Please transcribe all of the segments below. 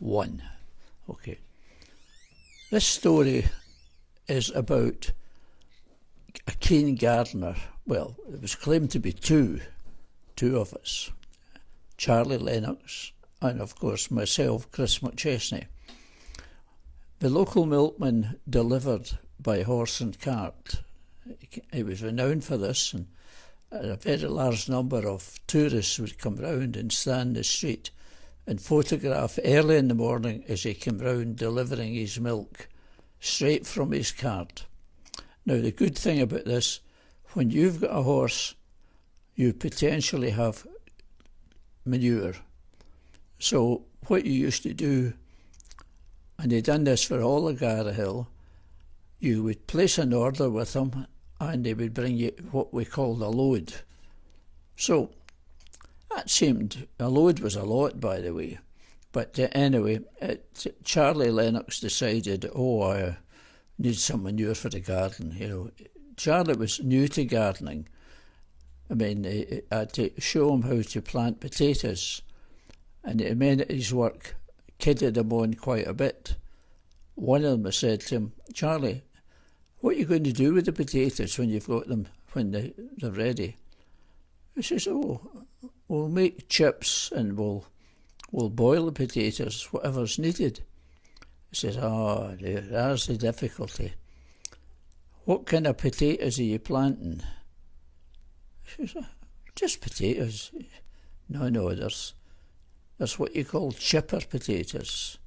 1. Okay. This story is about a keen gardener. Well, it was claimed to be two of us. Charlie Lennox and, of course, myself, Chris McChesney. The local milkman delivered by horse and cart. He was renowned for this, and a very large number of tourists would come round and stand in the street and photograph early in the morning as he came round delivering his milk straight from his cart. Now, the good thing about this, when you've got a horse, you potentially have manure. So what you used to do, and they done this for all of Gara Hill, you would place an order with them and they would bring you what we called a load. So that seemed, a load was a lot, by the way. But anyway, Charlie Lennox decided, I need some manure for the garden. You know, Charlie was new to gardening. I mean, I had to show him how to plant potatoes, and it meant his work kidded him on quite a bit. One of them said to him, Charlie, what are you going to do with the potatoes when you've got them, when they're ready? He says, we'll make chips and we'll boil the potatoes, whatever's needed. He says, there's the difficulty. What kind of potatoes are you planting? He says, just potatoes. No, there's what you call chipper potatoes,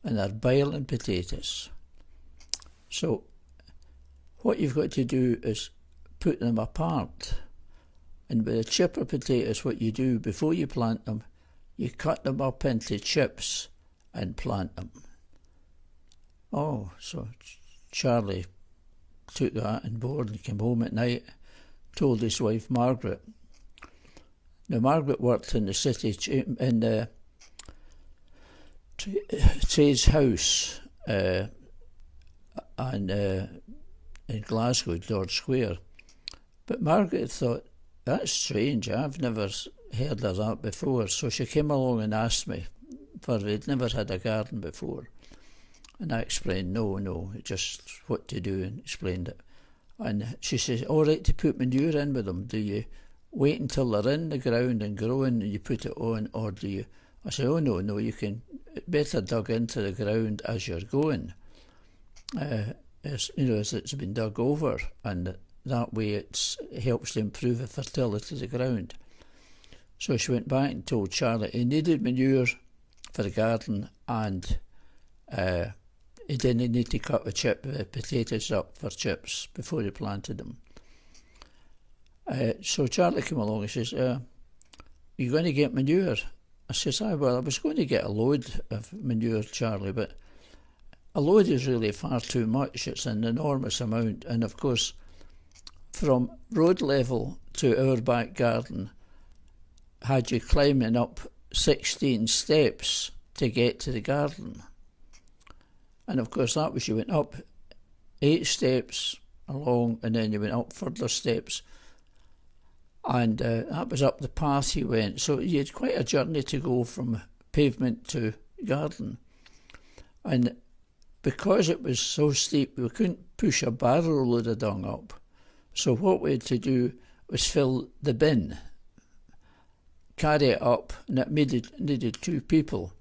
and they're boiling potatoes. So what you've got to do is put them apart. And with the chipper potatoes, what you do before you plant them, you cut them up into chips and plant them. So Charlie took that on board and came home at night, told his wife Margaret. Now, Margaret worked in the city, in the Trades House in Glasgow, George Square. But Margaret thought, that's strange, I've never heard of that before. So she came along and asked me, for we'd never had a garden before. And I explained, no, just what to do, and explained it. And she says, all right to put manure in with them. Do you wait until they're in the ground and growing and you put it on, or do you? I said, no, you can better dug into the ground as you're going. As it's been dug over, and that way it helps to improve the fertility of the ground. So she went back and told Charlie he needed manure for the garden, and he didn't need to cut the potatoes up for chips before he planted them. So Charlie came along and says, you going to get manure? I says, I was going to get a load of manure, Charlie, but a load is really far too much. It's an enormous amount. And of course, from road level to our back garden, had you climbing up 16 steps to get to the garden. And of course, that was, you went up 8 steps along, and then you went up further steps. And that was up the path you went. So you had quite a journey to go from pavement to garden. And because it was so steep, we couldn't push a barrow load of dung up. So what we had to do was fill the bin, carry it up, and it needed 2 people.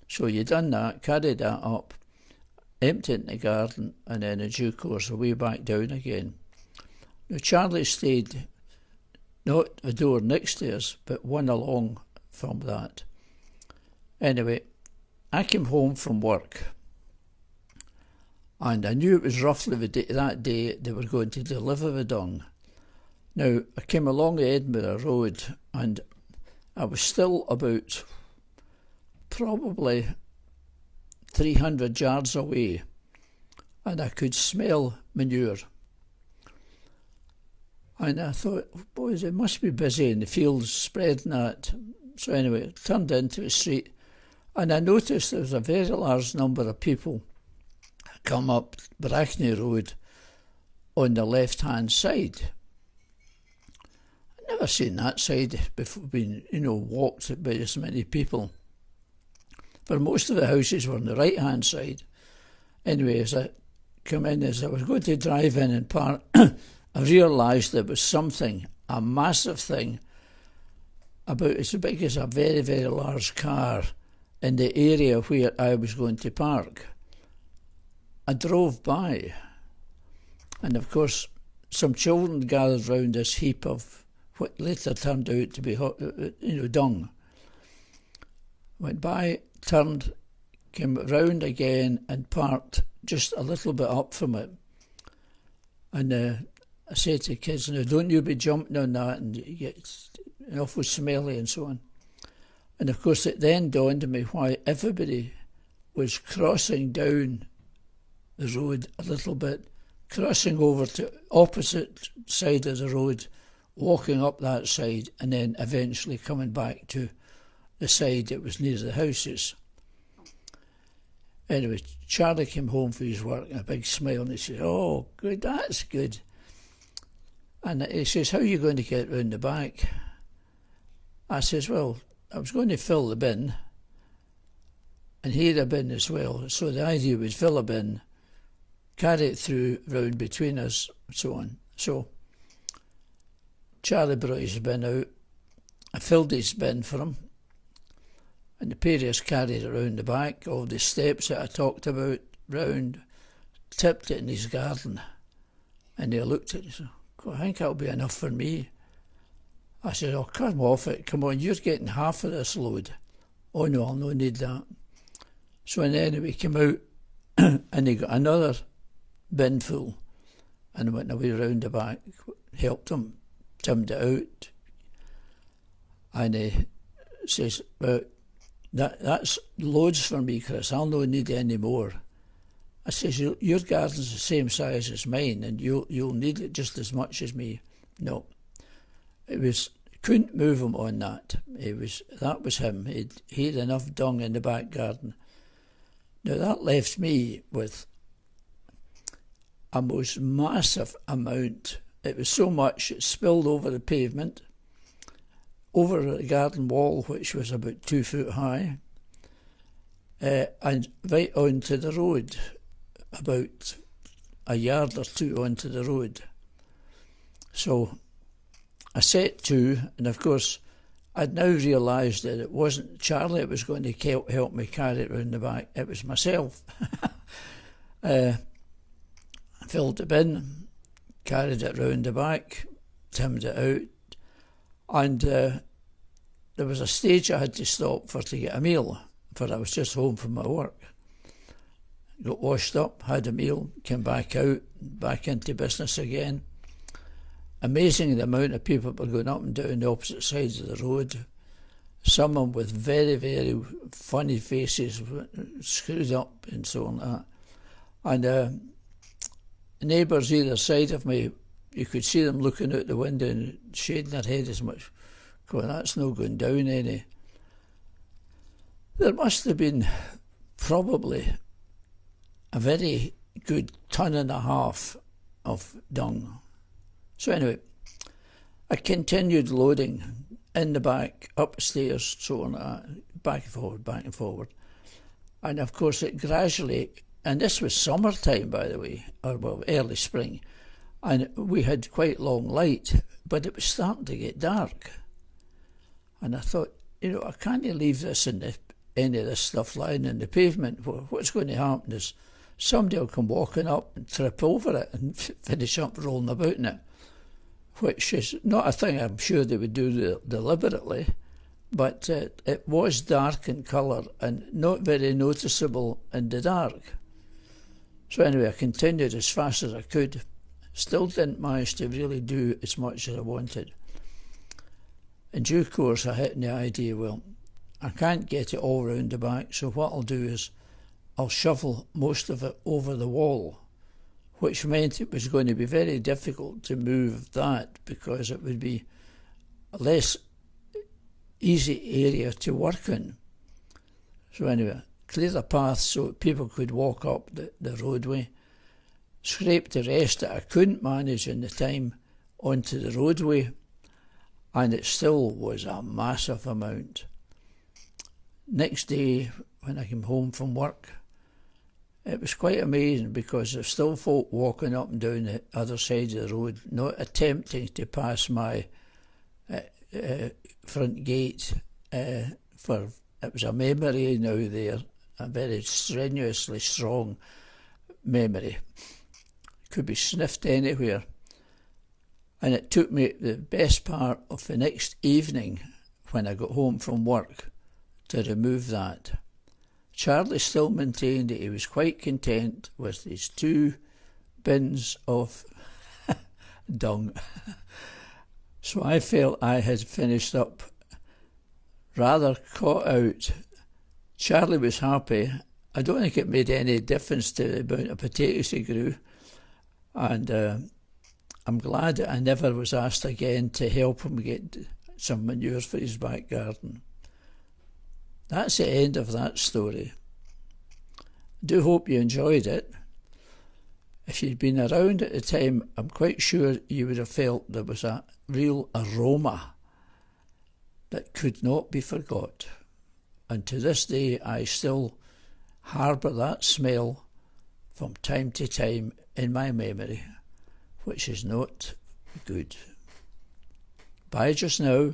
So you done that, carried that up, emptied it in the garden, and then in due course away back down again. Now Charlie stayed not the door next to us, but one along from that. Anyway, I came home from work, and I knew it was roughly that day they were going to deliver the dung. Now, I came along the Edinburgh Road, and I was still about probably 300 yards away, and I could smell manure. And I thought, boys, it must be busy in the fields spreading that. So anyway, it turned into a street, and I noticed there was a very large number of people come up Brackney Road on the left-hand side. I'd never seen that side before, been walked by as many people. but most of the houses were on the right-hand side. Anyway, as I come in, as I was going to drive in and park, I realised there was something, a massive thing, about as big as a very, very large car in the area where I was going to park. I drove by, and of course some children gathered round this heap of what later turned out to be dung. Went by, turned, came round again and parked just a little bit up from it. And I said to the kids, now don't you be jumping on that and you get awful smelly and so on. And of course it then dawned on me why everybody was crossing down the road a little bit, crossing over to opposite side of the road, walking up that side, and then eventually coming back to the side that was near the houses. Anyway, Charlie came home from his work and a big smile, and he said, oh, good, that's good. And he says, how are you going to get round the back? I says, well, I was going to fill the bin, and he had a bin as well. So the idea was fill a bin, carry it through round between us, and so on. So Charlie brought his bin out. I filled his bin for him, and the pair of us carried it round the back, all the steps that I talked about, round, tipped it in his garden. And they looked at it and said, I think that'll be enough for me. I said, oh, come off it, come on, you're getting half of this load. Oh no, I'll no need that. So then we came out and he got another bin full and went away round the back, helped him, timmed it out. And he says, well, that's loads for me, Chris, I'll no need any more. I says, your garden's the same size as mine and you'll need it just as much as me. No. Couldn't move him on that. That was him. He had enough dung in the back garden. Now that left me with a most massive amount. It was so much it spilled over the pavement, over the garden wall, which was about 2 foot high, and right onto the road, about a yard or two onto the road. So I set to, and of course I'd now realised that it wasn't Charlie that was going to help me carry it round the back, it was myself. I filled the bin, carried it round the back, timmed it out, and there was a stage I had to stop for to get a meal, for I was just home from my work. Got washed up, had a meal, came back out, back into business again. Amazing the amount of people were going up and down the opposite sides of the road. Some of them with very, very funny faces, screwed up and so on. And neighbours either side of me, you could see them looking out the window and shading their head as much, going, that's no going down any. There must have been probably a very good 1.5 tons of dung. So anyway, I continued loading in the back, upstairs, so on, back and forward. And of course it gradually, and this was summertime by the way, or well, early spring, and we had quite long light, but it was starting to get dark. And I thought, I can't leave this any of this stuff lying in the pavement. What's going to happen is somebody will come walking up and trip over it and finish up rolling about in it, which is not a thing I'm sure they would do deliberately, but it was dark in colour and not very noticeable in the dark. So anyway, I continued as fast as I could. Still didn't manage to really do as much as I wanted. In due course, I hit the idea, well, I can't get it all round the back, so what I'll do is I'll shovel most of it over the wall, which meant it was going to be very difficult to move that because it would be a less easy area to work in. So anyway, clear a path so people could walk up the roadway, scrape the rest that I couldn't manage in the time onto the roadway, and it still was a massive amount. Next day when I came home from work. It was quite amazing because there's still folk walking up and down the other side of the road, not attempting to pass my front gate. For it was a memory now there, a very strenuously strong memory. Could be sniffed anywhere. And it took me the best part of the next evening when I got home from work to remove that. Charlie still maintained that he was quite content with his 2 bins of dung. So I felt I had finished up rather caught out. Charlie was happy. I don't think it made any difference to the amount of potatoes he grew. And I'm glad that I never was asked again to help him get some manure for his back garden. That's the end of that story. I do hope you enjoyed it. If you'd been around at the time, I'm quite sure you would have felt there was a real aroma that could not be forgot. And to this day, I still harbour that smell from time to time in my memory, which is not good. Bye just now.